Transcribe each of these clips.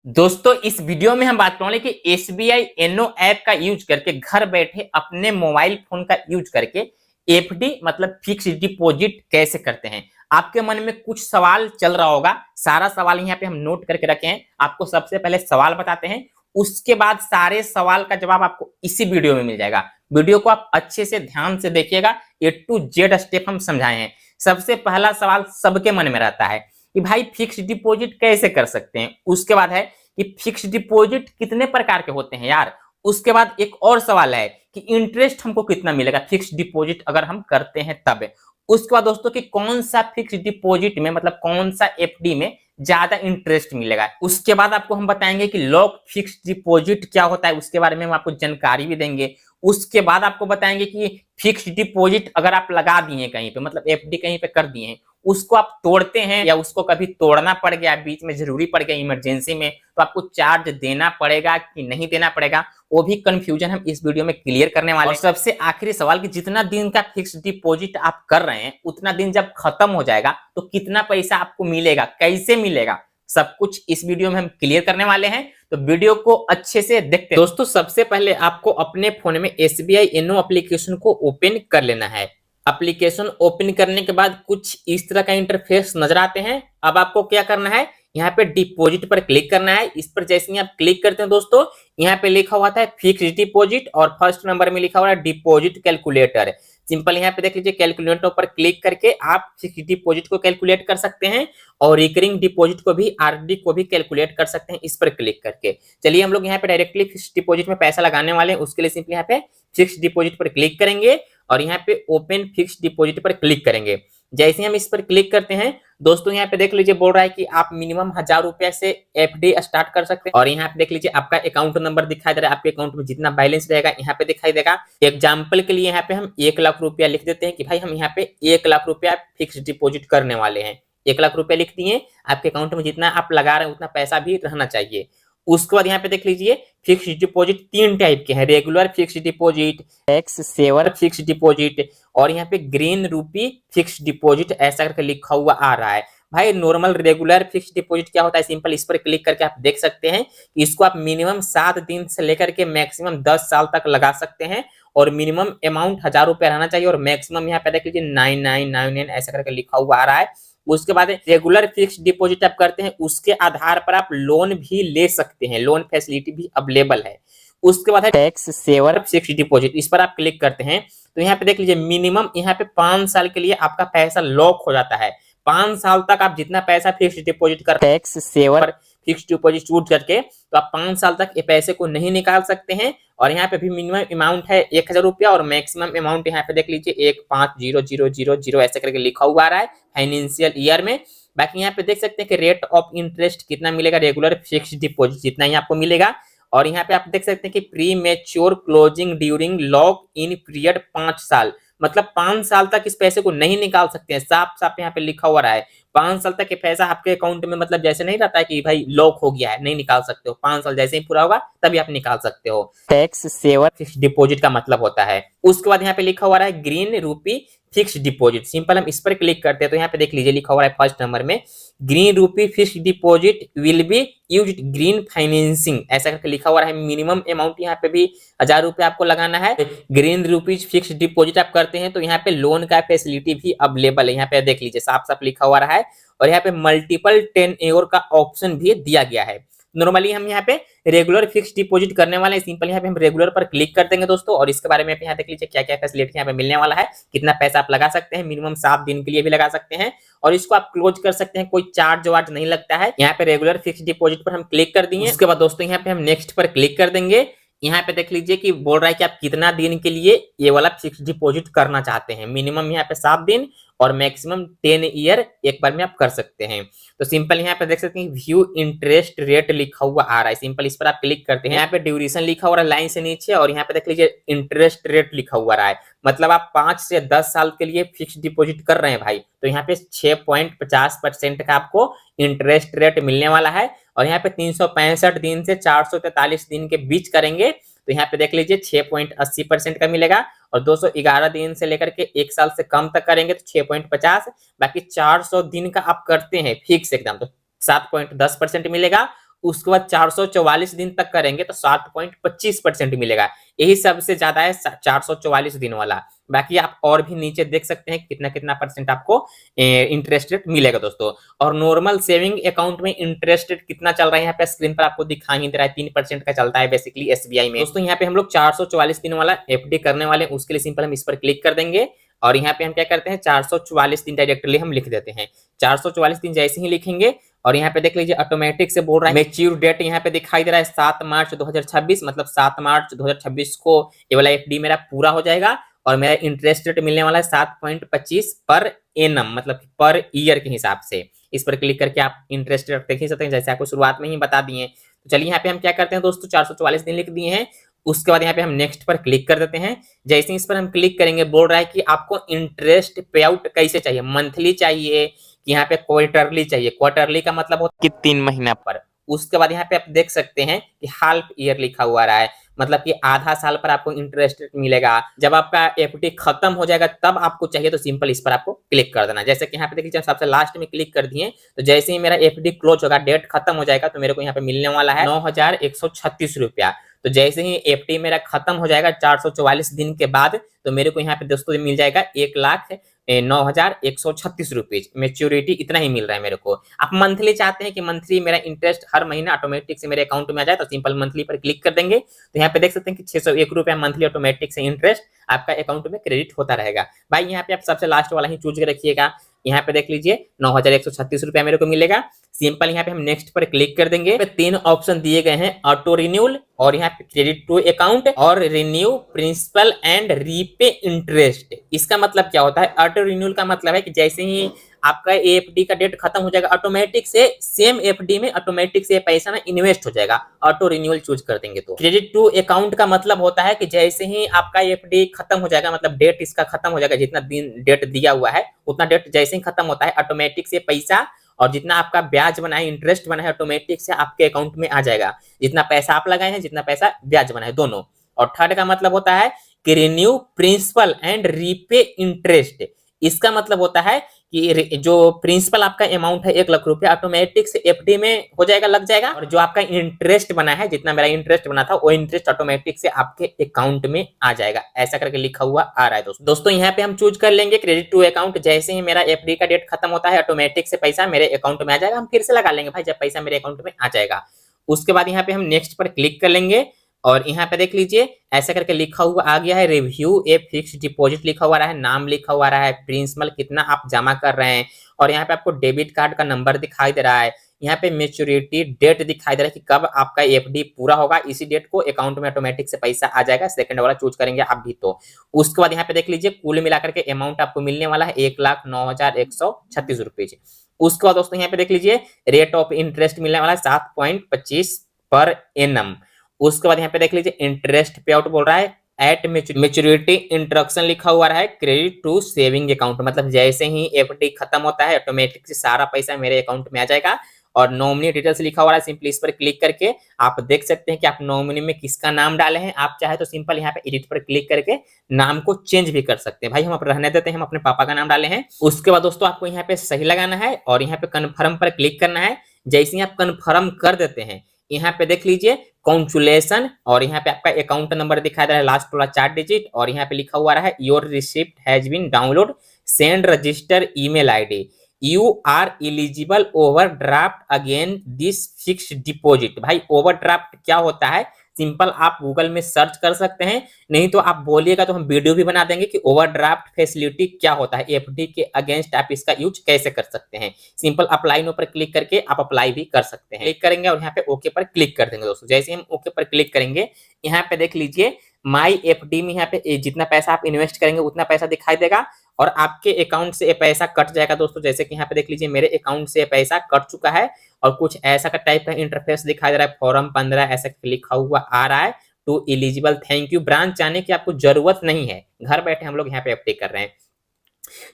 दोस्तों इस वीडियो में हम बात करेंगे कि एसबीआई एनो ऐप का यूज करके घर बैठे अपने मोबाइल फोन का यूज करके एफडी मतलब फिक्स डिपॉजिट कैसे करते हैं। आपके मन में कुछ सवाल चल रहा होगा, सारा सवाल यहाँ पे हम नोट करके रखे हैं। आपको सबसे पहले सवाल बताते हैं, उसके बाद सारे सवाल का जवाब आपको इसी वीडियो में मिल जाएगा। वीडियो को आप अच्छे से ध्यान से देखिएगा, ए टू जेड स्टेप हम समझाए हैं। सबसे पहला सवाल सबके मन में रहता है कि भाई फिक्स डिपॉजिट कैसे कर सकते हैं। उसके बाद है कि फिक्स डिपॉजिट कितने प्रकार के होते हैं यार। उसके बाद एक और सवाल है कि इंटरेस्ट हमको कितना मिलेगा फिक्स डिपॉजिट अगर हम करते हैं तब। उसके बाद दोस्तों कि कौन सा फिक्स डिपॉजिट में मतलब कौन सा एफडी में ज्यादा इंटरेस्ट मिलेगा। उसके बाद आपको हम बताएंगे कि लॉक फिक्स डिपॉजिट क्या होता है, उसके बारे में हम आपको जानकारी भी देंगे। उसके बाद आपको बताएंगे कि फिक्स डिपॉजिट अगर आप लगा दिए कहीं पे मतलब एफडी कहीं पे कर दिए हैं, उसको आप तोड़ते हैं या उसको कभी तोड़ना पड़ गया, बीच में जरूरी पड़ गया इमरजेंसी में, तो आपको चार्ज देना पड़ेगा कि नहीं देना पड़ेगा, वो भी कंफ्यूजन हम इस वीडियो में क्लियर करने वाले हैं। और सबसे आखिरी सवाल कि जितना दिन का फिक्स डिपॉजिट आप कर रहे हैं उतना दिन जब खत्म हो जाएगा तो कितना पैसा आपको मिलेगा, कैसे मिलेगा, सब कुछ इस वीडियो में हम क्लियर करने वाले हैं। तो वीडियो को अच्छे से देखते हैं। दोस्तों सबसे पहले आपको अपने फोन में एसबीआई एनो एप्लीकेशन को ओपन कर लेना है। एप्लीकेशन ओपन करने के बाद कुछ इस तरह का इंटरफेस नजर आते हैं। अब आपको क्या करना है, यहाँ पे डिपॉजिट पर क्लिक करना है। इस पर जैसे ही आप क्लिक करते हैं दोस्तों, यहाँ पे लिखा हुआ था फिक्स डिपॉजिट और फर्स्ट नंबर में लिखा हुआ है डिपॉजिट कैलकुलेटर। सिंपल यहाँ पे देख लीजिए, कैलकुलेटर पर क्लिक करके आप फिक्स डिपॉजिट को कैलकुलेट कर सकते हैं और रिकरिंग डिपॉजिट को भी, आरडी को भी कैलकुलेट कर सकते हैं इस पर क्लिक करके। चलिए हम लोग यहाँ पे डायरेक्टली फिक्स डिपॉजिट में पैसा लगाने वाले हैं, उसके लिए सिंपली यहाँ पे फिक्स डिपॉजिट पर क्लिक करेंगे और यहाँ पे ओपन फिक्स डिपॉजिट पर क्लिक करेंगे। जैसे हम इस पर क्लिक करते हैं दोस्तों, यहाँ पे देख लीजिए बोल रहा है कि आप मिनिमम 1000 रुपया से एफडी स्टार्ट कर सकते हैं। और यहाँ पे देख लीजिए आपका अकाउंट नंबर दिखाई दे रहा है, आपके अकाउंट में जितना बैलेंस रहेगा यहाँ पे दिखाई देगा। एग्जाम्पल के लिए यहाँ पे हम 1 लाख रुपया लिख देते हैं कि भाई हम यहाँ पे 1 लाख रुपया फिक्स डिपॉजिट करने वाले हैं। 1 लाख रुपया लिख दिए, आपके अकाउंट में जितना आप लगा रहे हैं उतना पैसा भी रहना चाहिए। उसके बाद यहाँ पे देख लीजिए फिक्स डिपॉजिट 3 टाइप के हैं, regular fix deposit, tax saver fix deposit और यहाँ पे ग्रीन रूपी फिक्स डिपॉजिट ऐसा करके लिखा हुआ आ रहा है। भाई नॉर्मल रेगुलर फिक्स डिपॉजिट क्या होता है, सिंपल इस पर क्लिक करके आप देख सकते हैं कि इसको आप मिनिमम 7 दिन से लेकर के मैक्सिमम 10 साल तक लगा सकते हैं और मिनिमम अमाउंट 1000 रुपया रहना चाहिए और मैक्सिमम यहाँ पे देख लीजिए 9999 ऐसा करके लिखा हुआ आ रहा है। उसके बाद रेगुलर फिक्स डिपॉजिट आप करते हैं, उसके आधार पर आप लोन भी ले सकते हैं, लोन फैसिलिटी भी अवेलेबल है। उसके बाद है टैक्स सेवर फिक्स डिपॉजिट, इस पर आप क्लिक करते हैं तो यहाँ पे देख लीजिए मिनिमम यहाँ पे 5 साल के लिए आपका पैसा लॉक हो जाता है। 5 साल तक आप जितना पैसा फिक्स डिपॉजिट कर टैक्स सेवर फिक्स डिपॉजिट छूट करके तो आप 5 साल तक ये पैसे को नहीं निकाल सकते हैं। और यहाँ पे भी मिनिमम अमाउंट है 1000 रुपया और मैक्सिमम अमाउंट यहाँ पे देख लीजिए 150000 ऐसे करके लिखा हुआ आ रहा है फाइनेंशियल ईयर में। बाकी यहाँ पे देख सकते हैं कि रेट ऑफ इंटरेस्ट कितना मिलेगा, रेगुलर फिक्स डिपॉजिट जितना ही आपको मिलेगा। और यहाँ पे आप देख सकते हैं कि pre mature closing during lock in period 5 साल, मतलब 5 साल तक इस पैसे को नहीं निकाल सकते हैं। साफ साफ यहाँ पे लिखा हुआ रहा है 5 साल तक ये पैसा आपके अकाउंट में, मतलब जैसे नहीं रहता है कि भाई लॉक हो गया है नहीं निकाल सकते हो, 5 साल जैसे ही पूरा होगा तभी आप निकाल सकते हो। टैक्स सेवर फिक्स डिपॉजिट का मतलब होता है। उसके बाद यहाँ पे लिखा हुआ है ग्रीन रूपी फिक्स डिपॉजिट, सिंपल हम इस पर क्लिक करते हैं तो यहाँ पे देख लीजिए लिखा हुआ है फर्स्ट नंबर में ग्रीन रूपी fix deposit will be used green financing ऐसा करके लिखा हुआ है। मिनिमम अमाउंट यहाँ पे भी 1000 रुपया आपको लगाना है। ग्रीन रूपीज फिक्स डिपॉजिट आप करते हैं तो यहाँ पे लोन का फैसिलिटी भी अवेलेबल है, यहाँ पे देख लीजिए साफ साफ लिखा हुआ है। और यहाँ पे मल्टीपल 10 ईयर का ऑप्शन भी दिया गया है। नॉर्मली हम यहाँ पे रेगुलर फिक्स डिपॉजिट करने वाले हैं, सिंपल यहाँ पे हम रेगुलर पर क्लिक कर देंगे दोस्तों। और इसके बारे में यहाँ देख लीजिए क्या क्या फैसिलिटी यहाँ पे मिलने वाला है, कितना पैसा आप लगा सकते हैं, मिनिमम 7 दिन के लिए भी लगा सकते हैं और इसको आप क्लोज कर सकते हैं, कोई चार्ज वार्ज नहीं लगता है। यहाँ पे रेगुलर फिक्स डिपॉजिट पर हम क्लिक कर दिए। उसके बाद दोस्तों यहाँ पे हम नेक्स्ट पर क्लिक कर देंगे। यहाँ पे देख लीजिए कि बोल रहा है कि आप कितना दिन के लिए ये वाला फिक्स डिपॉजिट करना चाहते हैं। मिनिमम यहाँ पे 7 दिन और मैक्सिमम 10 ईयर एक बार में आप कर सकते हैं। तो सिंपल यहाँ पे देख सकते हैं व्यू इंटरेस्ट रेट लिखा हुआ आ रहा है, सिंपल इस पर आप क्लिक करते हैं। यहाँ पे ड्यूरेशन लिखा हुआ है लाइन से नीचे और यहाँ पे देख लीजिए इंटरेस्ट रेट लिखा हुआ रहा है, मतलब आप 5 से 10 साल के लिए फिक्स डिपॉजिट कर रहे हैं भाई तो यहाँ पे 6.50% का आपको इंटरेस्ट रेट मिलने वाला है। और यहाँ पे 365 दिन से 443 दिन के बीच करेंगे तो यहाँ पे देख लीजिए 6.80% का मिलेगा। और 211 दिन से लेकर के 1 साल से कम तक करेंगे तो 6.50, बाकी 400 दिन का आप करते हैं फिक्स एकदम तो 7.10% मिलेगा। उसके बाद 444 दिन तक करेंगे तो 7.25% मिलेगा। यही सबसे ज्यादा है 444 दिन वाला। बाकी आप और भी नीचे देख सकते हैं कितना कितना परसेंट आपको इंटरेस्ट रेट मिलेगा दोस्तों। और नॉर्मल सेविंग अकाउंट में इंटरेस्ट रेट कितना चल रहा है यहाँ पे स्क्रीन पर आपको दिखाई दे रहा है, 3% का चलता है बेसिकली एसबीआई में। दोस्तों यहाँ पे हम लोग 444 दिन वाला एफडी करने वाले हैं, उसके लिए सिंपल हम इस पर क्लिक कर देंगे और यहाँ पे हम क्या करते हैं 444 दिन डायरेक्टली हम लिख देते हैं। 444 दिन जैसे ही लिखेंगे और यहाँ पे देख लीजिए ऑटोमेटिक से बोल रहा है मैच्योर डेट यहाँ पे दिखाई दे रहा है 7 मार्च 2026, मतलब 7 मार्च 2026 को ये वाला एफडी मेरा पूरा हो जाएगा और मेरा इंटरेस्ट रेट मिलने वाला है 7.25 पर एनम, मतलब पर ईयर के हिसाब से। इस पर क्लिक करके आप इंटरेस्ट रेट देख ही सकते हैं, जैसे आपको शुरुआत में ही बता दिए। तो चलिए यहाँ पे हम क्या करते हैं दोस्तों 444 दिन लिख दिए हैं। उसके बाद यहाँ पे हम नेक्स्ट पर क्लिक कर देते हैं। जैसे इस पर हम क्लिक करेंगे बोल रहा है कि आपको इंटरेस्ट पे आउट कैसे चाहिए, मंथली चाहिए कि यहाँ पे क्वार्टरली चाहिए। क्वार्टरली का मतलब होता है कि 3 महीना पर। उसके बाद यहाँ पे आप देख सकते हैं कि हाफ ईयर लिखा हुआ रहा है, मतलब कि आधा साल पर आपको इंटरेस्ट मिलेगा। जब आपका एफडी खत्म हो जाएगा तब आपको चाहिए तो सिंपल इस पर आपको क्लिक कर देना। जैसे कि यहाँ पे देखिए जब सबसे लास्ट में क्लिक कर दिए तो जैसे ही मेरा एफडी क्लोज होगा, डेट खत्म हो जाएगा, तो मेरे को यहाँ पे मिलने वाला है 9,136 रुपया। तो जैसे ही एफडी मेरा खत्म हो जाएगा 444 दिन के बाद, तो मेरे को यहाँ पे दोस्तों मिल जाएगा 1,09,136 रुपीज। मेच्योरिटी इतना ही मिल रहा है मेरे को। आप मंथली चाहते हैं कि मंथली मेरा इंटरेस्ट हर महीना ऑटोमेटिक से मेरे अकाउंट में आ जाए, तो सिंपल मंथली पर क्लिक कर देंगे। तो यहाँ पे देख सकते हैं कि 601 रुपया मंथली ऑटोमेटिक से इंटरेस्ट आपका अकाउंट में क्रेडिट होता रहेगा। भाई यहाँ पे आप सबसे लास्ट वाला ही चूज कर रखिएगा। यहाँ पे देख लीजिए 9,136 रुपया मेरे को मिलेगा। सिंपल यहाँ पे हम नेक्स्ट पर क्लिक कर देंगे। 3 ऑप्शन दिए गए हैं, ऑटो रिन्यूअल और यहाँ पे क्रेडिट टू अकाउंट और renew principal and repay interest. इसका मतलब क्या होता है? ऑटो रिन्यूअल का मतलब है कि जैसे ही आपका एफडी का डेट खत्म हो जाएगा, ऑटोमेटिक से सेम एफडी में ऑटोमेटिक से पैसा ना इन्वेस्ट हो जाएगा। ऑटो रिन्यूअल चूज कर देंगे तो। क्रेडिट टू अकाउंट का मतलब होता है कि जैसे ही आपका एफडी खत्म हो जाएगा, मतलब डेट इसका खत्म हो जाएगा, जितना दिन डेट दिया हुआ है उतना डेट जैसे ही खत्म होता है ऑटोमेटिक से पैसा और जितना आपका ब्याज बना है, इंटरेस्ट बना है, ऑटोमेटिक से आपके अकाउंट में आ जाएगा। जितना पैसा आप लगाए हैं, जितना पैसा ब्याज बना है, दोनों। और थर्ड का मतलब होता है कि renew principal and repay interest. इसका मतलब होता है कि जो प्रिंसिपल आपका अमाउंट है 1 लाख रुपया, ऑटोमेटिक से एफडी में हो जाएगा, लग जाएगा। और जो आपका इंटरेस्ट बना है, जितना मेरा इंटरेस्ट बना था, वो इंटरेस्ट ऑटोमेटिक से आपके अकाउंट में आ जाएगा। ऐसा करके लिखा हुआ आ रहा है दोस्तों। यहाँ पे हम चूज कर लेंगे क्रेडिट टू अकाउंट। जैसे ही मेरा एफडी का डेट खत्म होता है, ऑटोमेटिक से पैसा मेरे अकाउंट में आ जाएगा। हम फिर से लगा लेंगे भाई जब पैसा मेरे अकाउंट में आ जाएगा। उसके बाद यहाँ पे हम नेक्स्ट पर क्लिक कर लेंगे और यहाँ पे देख लीजिए ऐसा करके लिखा हुआ आ गया है, रिव्यू ए फिक्स डिपॉजिट लिखा हुआ रहा है, नाम लिखा हुआ रहा है, प्रिंसिपल कितना आप जमा कर रहे हैं और यहाँ पे आपको डेबिट कार्ड का नंबर दिखाई दे रहा है। यहाँ पे मेच्योरिटी डेट दिखाई दे रहा है कि कब आपका एफडी पूरा होगा, इसी डेट को अकाउंट में ऑटोमेटिक से पैसा आ जाएगा। सेकंड वाला चूज करेंगे आप भी तो। उसके बाद यहाँ पे देख लीजिए कुल मिलाकर के अमाउंट आपको मिलने वाला है 1,09,136 रुपीज। उसके बाद दोस्तों यहाँ पे देख लीजिए रेट ऑफ इंटरेस्ट मिलने वाला है 7.25 पर एनम। उसके बाद यहाँ पे देख लीजिए इंटरेस्ट पे आउट बोल रहा है एट मेच्योरिटी इंस्ट्रक्शन लिखा हुआ है क्रेडिट टू सेविंग अकाउंट, मतलब जैसे ही एफडी खत्म होता है ऑटोमेटिक से सारा पैसा मेरे अकाउंट में आ जाएगा। और नॉमिनी डिटेल्स लिखा हुआ है, सिंपली इस पर क्लिक करके आप देख सकते हैं कि आप नॉमिनी में किसका नाम डाले हैं। आप चाहे तो सिंपल यहाँ पे एडिट पर क्लिक करके नाम को चेंज भी कर सकते हैं। भाई हम रहने देते हैं, हम अपने पापा का नाम डाले हैं। उसके बाद दोस्तों आपको यहाँ पे सही लगाना है और यहाँ पे कन्फर्म पर क्लिक करना है। जैसे ही आप कन्फर्म कर देते हैं, यहाँ पे देख लीजिए कॉन्चुलेशन और यहाँ पे आपका अकाउंट नंबर दिखाई दे रहा है, लास्ट वाला 4 डिजिट और यहाँ पे लिखा हुआ रहा है your receipt has been download, send register email ID, you are eligible overdraft again this fixed deposit. भाई ओवरड्राफ्ट क्या होता है? सिंपल आप गूगल में सर्च कर सकते हैं, नहीं तो आप बोलिएगा तो हम वीडियो भी बना देंगे कि ओवरड्राफ्ट फैसिलिटी क्या होता है, एफडी के अगेंस्ट आप इसका यूज कैसे कर सकते हैं। सिंपल अप्लाई नो पर क्लिक करके आप अप्लाई भी कर सकते हैं। क्लिक करेंगे और यहाँ पे ओके पर क्लिक कर देंगे दोस्तों। जैसे हम ओके पर क्लिक करेंगे, यहाँ पे देख लीजिए माई एफडी में यहाँ पे जितना पैसा आप इन्वेस्ट करेंगे उतना पैसा दिखाई देगा और आपके अकाउंट से ये पैसा कट जाएगा दोस्तों। जैसे कि यहाँ पे देख लीजिए मेरे अकाउंट से पैसा कट चुका है और कुछ ऐसा का टाइप का इंटरफेस दिखाई दे रहा है, फॉर्म 15 ऐसा लिखा हुआ आ रहा है to eligible thank you. Branch जाने की आपको जरूरत नहीं है, घर बैठे हम लोग यहाँ पे एफडी कर रहे हैं।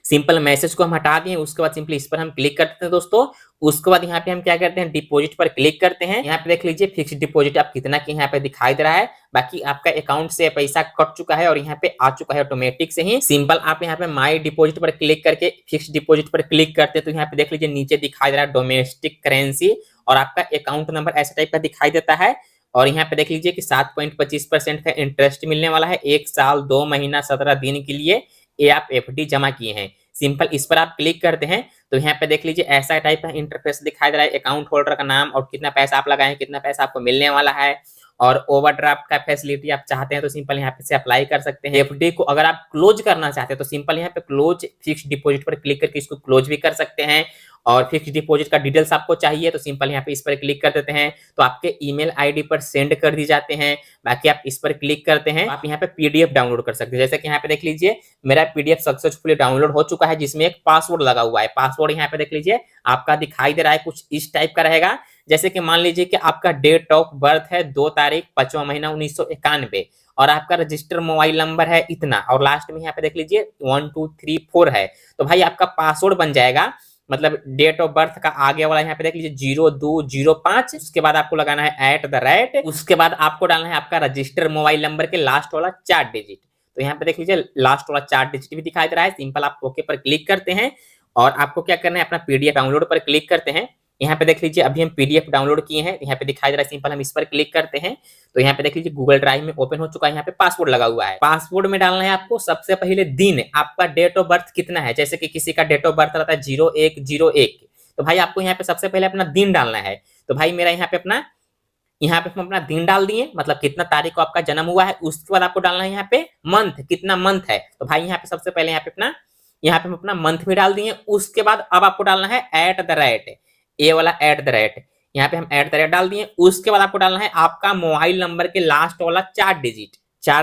सिंपल मैसेज को हम हटा दिए, उसके बाद सिंपली इस पर हम क्लिक करते हैं दोस्तों। उसके बाद यहाँ पे हम क्या करते हैं डिपॉजिट पर क्लिक करते हैं। यहाँ पे देख लीजिए फिक्स्ड डिपॉजिट आप कितना की यहाँ पे दिखाई दे रहा है, बाकी आपका अकाउंट से पैसा कट चुका है और यहाँ पे आ चुका है ऑटोमेटिक से ही। सिंपल आप यहाँ पे माई डिपॉजिट पर क्लिक करके फिक्स्ड डिपॉजिट पर क्लिक करते हैं तो यहाँ पे देख लीजिए नीचे दिखाई दे रहा है डोमेस्टिक करेंसी और आपका अकाउंट नंबर ऐसा टाइप का दिखाई देता है। और यहाँ पे देख लीजिए कि 7.25% का इंटरेस्ट मिलने वाला है 1 साल 2 महीना 17 दिन के लिए ये आप एफडी जमा किए हैं। सिंपल इस पर आप क्लिक करते हैं तो यहाँ पे देख लीजिए ऐसा टाइप का इंटरफेस दिखाई दे रहा है। अकाउंट होल्डर का नाम और कितना पैसा आप लगाए हैं, कितना पैसा आपको मिलने वाला है, और ओवरड्राफ्ट का फैसिलिटी आप चाहते हैं तो सिंपल यहाँ पे से अप्लाई कर सकते हैं। एफडी को अगर आप क्लोज करना चाहते हैं तो सिंपल यहाँ पे क्लोज फिक्स डिपॉजिट पर क्लिक करके इसको क्लोज भी कर सकते हैं। और फिक्स डिपॉजिट का डिटेल्स आपको चाहिए तो सिंपल यहाँ पे इस पर क्लिक कर देते हैं तो आपके ईमेल आईडी पर सेंड कर दी जाते हैं। बाकी आप इस पर क्लिक करते हैं, आप यहाँ पे पीडीएफ डाउनलोड कर सकते हैं। जैसे कि यहाँ पे देख लीजिए मेरा पीडीएफ सक्सेसफुली डाउनलोड हो चुका है जिसमें एक पासवर्ड लगा हुआ है। पासवर्ड यहाँ पे देख लीजिए आपका दिखाई दे रहा है, कुछ इस टाइप का रहेगा। जैसे कि मान लीजिए कि आपका डेट ऑफ बर्थ है 2 तारीख 5वां महीना 1991 और आपका रजिस्टर मोबाइल नंबर है इतना, और लास्ट में यहाँ पे देख लीजिए 1 2 3 4 है। तो भाई आपका पासवर्ड बन जाएगा, मतलब डेट ऑफ बर्थ का आगे वाला यहाँ पे देख लीजिए 0205, उसके बाद आपको लगाना है @, उसके बाद आपको डालना है आपका रजिस्टर मोबाइल नंबर के लास्ट वाला 4 डिजिट। तो यहाँ पे देख लीजिए लास्ट वाला 4 डिजिट भी दिखाई दे रहा है। सिंपल आप ओके पर क्लिक करते हैं और आपको क्या करना है अपना पीडीएफ डाउनलोड पर क्लिक करते हैं। यहाँ पे देख लीजिए अभी हम पीडीएफ डाउनलोड किए हैं, यहाँ पे दिखाई दे रहा है। सिंपल हम इस पर क्लिक करते हैं तो यहाँ पे देख लीजिए गूगल ड्राइव में ओपन हो चुका है। यहाँ पे पासवर्ड लगा हुआ है। पासवर्ड में डालना है आपको सबसे पहले दिन, आपका डेट ऑफ बर्थ कितना है। जैसे कि किसी का डेट ऑफ बर्थ रहता है 0101, तो भाई आपको यहाँ पे सबसे पहले अपना दिन डालना है। तो भाई मेरा यहाँ पे हम अपना दिन डाल दिए, मतलब कितना तारीख को आपका जन्म हुआ है। उसके बाद आपको डालना है यहाँ पे मंथ, कितना मंथ है। तो भाई यहाँ पे सबसे पहले यहाँ पे हम अपना मंथ भी डाल दिए। उसके बाद अब आपको डालना है @ ये वाला @ यहाँ पे हम @ डाल दिए। उसके बाद आपको डालना है आपका मोबाइल नंबर के लास्ट वाला 4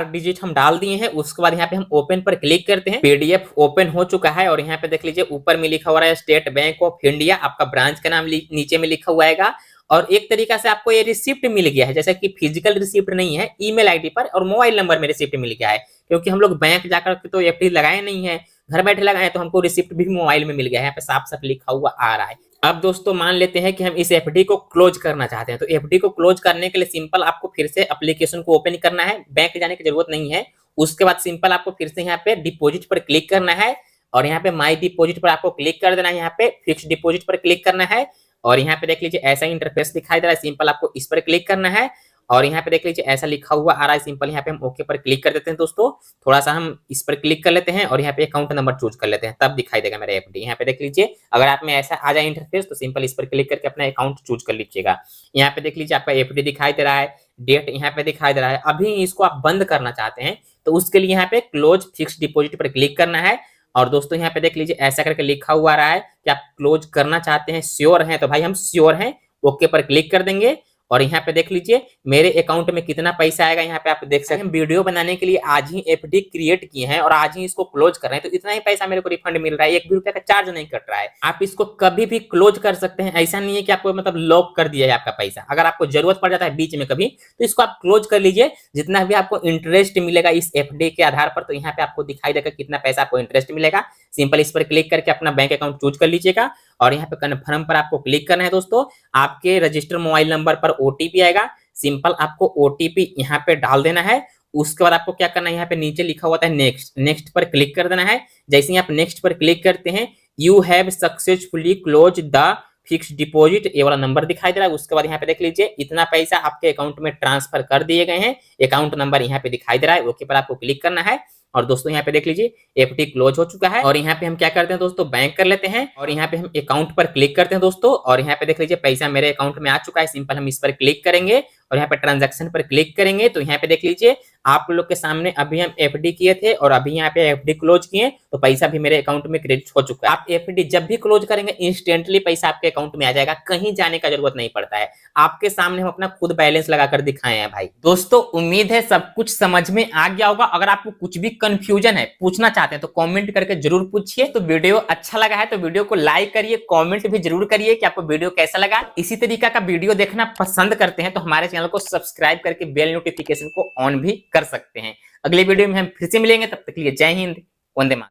डिजिट हम डाल दिए हैं। उसके बाद यहाँ पे हम ओपन पर क्लिक करते हैं। पीडीएफ ओपन हो चुका है और यहाँ पे देख लीजिए ऊपर में लिखा हुआ है स्टेट बैंक ऑफ इंडिया, आपका ब्रांच का नाम नीचे में लिखा हुआ है। और एक तरीका से आपको ये रिसिप्ट मिल गया है, जैसे कि फिजिकल रिसिप्ट नहीं है, ईमेल आईडी पर और मोबाइल नंबर में रिसिप्ट मिल गया है। क्योंकि हम लोग बैंक जाकर के तो एफडी लगाए नहीं है, घर बैठे लगाए, तो हमको रिसिप्ट भी मोबाइल में मिल गया है। यहाँ पे साफ साफ लिखा हुआ आ रहा है। अब दोस्तों मान लेते हैं कि हम इस एफडी को क्लोज करना चाहते हैं। तो एफडी को क्लोज करने के लिए सिंपल आपको फिर से एप्लीकेशन को ओपन करना है, बैंक जाने की जरूरत नहीं है। उसके बाद सिंपल आपको फिर से यहाँ पे डिपॉजिट पर क्लिक करना है और यहाँ पे माई डिपॉजिट पर आपको क्लिक कर देना है। यहाँ पे फिक्स डिपॉजिट पर क्लिक करना है और यहाँ पे देख लीजिए ऐसा इंटरफेस दिखाई दे रहा है। सिंपल आपको इस पर क्लिक करना है और यहाँ पे देख लीजिए ऐसा लिखा हुआ आ रहा है। सिंपल यहाँ पे हम ओके पर क्लिक कर देते हैं। दोस्तों थोड़ा सा हम इस पर क्लिक कर लेते हैं और यहाँ पे अकाउंट नंबर चूज कर लेते हैं, तब दिखाई देगा मेरा एफडी। यहाँ पे देख लीजिए अगर आप में ऐसा आ जाए इंटरफेस तो सिंपल इस पर क्लिक करके अपना अकाउंट चूज कर लीजिएगा। यहाँ पे देख लीजिए आपका एफडी दिखाई दे रहा है, डेट यहाँ पे दिखाई दे रहा है। अभी इसको आप बंद करना चाहते हैं तो उसके लिए यहाँ पे क्लोज फिक्स डिपॉजिट पर क्लिक करना है। और दोस्तों यहाँ पे देख लीजिए ऐसा करके लिखा हुआ रहा है कि आप क्लोज करना चाहते हैं, श्योर हैं, तो भाई हम श्योर हैं, ओके पर क्लिक कर देंगे। और यहाँ पे देख लीजिए मेरे अकाउंट में कितना पैसा आएगा। यहाँ पे आप देख सकते हैं हम वीडियो बनाने के लिए आज ही एफडी क्रिएट किए हैं और आज ही इसको क्लोज कर रहे हैं, तो इतना ही पैसा मेरे को रिफंड मिल रहा है, 1 भी रुपया का चार्ज नहीं कट रहा है। आप इसको कभी भी क्लोज कर सकते हैं, ऐसा नहीं है कि आपको मतलब लॉक कर दिया है आपका पैसा। अगर आपको जरूरत पड़ जाता है बीच में कभी तो इसको आप क्लोज कर लीजिए। जितना भी आपको इंटरेस्ट मिलेगा इस एफडी के आधार पर, तो यहाँ पे आपको दिखाई देगा कितना पैसा आपको इंटरेस्ट मिलेगा। सिंपल इस पर क्लिक करके अपना बैंक अकाउंट चूज कर लीजिएगा और यहाँ पे कन्फर्म पर आपको क्लिक करना है। दोस्तों आपके रजिस्टर मोबाइल नंबर पर ओटीपी आएगा, सिंपल आपको ओटीपी यहाँ पे डाल देना है। उसके बाद आपको क्या करना है, यहाँ पे नीचे लिखा हुआ है नेक्स्ट पर क्लिक कर देना है। जैसे ही आप नेक्स्ट पर क्लिक करते हैं you have successfully close the fix deposit, ये वाला नंबर दिखाई दे रहा है। उसके बाद यहाँ पे देख लीजिए इतना पैसा आपके अकाउंट में ट्रांसफर कर दिए गए हैं, अकाउंट नंबर यहाँ पे दिखाई दे रहा है, ओके पर आपको क्लिक करना है। और दोस्तों यहाँ पे देख लीजिए एफडी क्लोज हो चुका है। और यहाँ पे हम क्या करते हैं दोस्तों, बैंक कर लेते हैं और यहाँ पे हम अकाउंट पर क्लिक करते हैं दोस्तों। और यहाँ पे देख लीजिए पैसा मेरे अकाउंट में आ चुका है। सिंपल हम इस पर क्लिक करेंगे और यहाँ पे ट्रांजैक्शन पर क्लिक करेंगे तो यहाँ पे देख लीजिए आप लोग के सामने अभी हम एफडी किए थे और अभी यहाँ पे एफडी क्लोज किए तो पैसा भी मेरे अकाउंट में क्रेडिट हो चुका है। आप एफडी जब भी क्लोज करेंगे इंस्टेंटली पैसा आपके अकाउंट में आ जाएगा, कहीं जाने का जरूरत नहीं पड़ता है। आपके सामने हम अपना खुद बैलेंस लगाकर दिखाए हैं भाई। दोस्तों उम्मीद है सब कुछ समझ में आ गया होगा। अगर आपको कुछ भी कंफ्यूजन है, पूछना चाहते हैं तो कमेंट करके जरूर पूछिए। तो वीडियो अच्छा लगा है तो वीडियो को लाइक करिए, कमेंट भी जरूर करिए कि आपको वीडियो कैसा लगा। इसी तरीका का वीडियो देखना पसंद करते हैं तो हमारे चैनल को सब्सक्राइब करके बेल नोटिफिकेशन को ऑन भी कर सकते हैं। अगले वीडियो में हम फिर से मिलेंगे, तब तक के लिए जय हिंद, वंदे मातरम।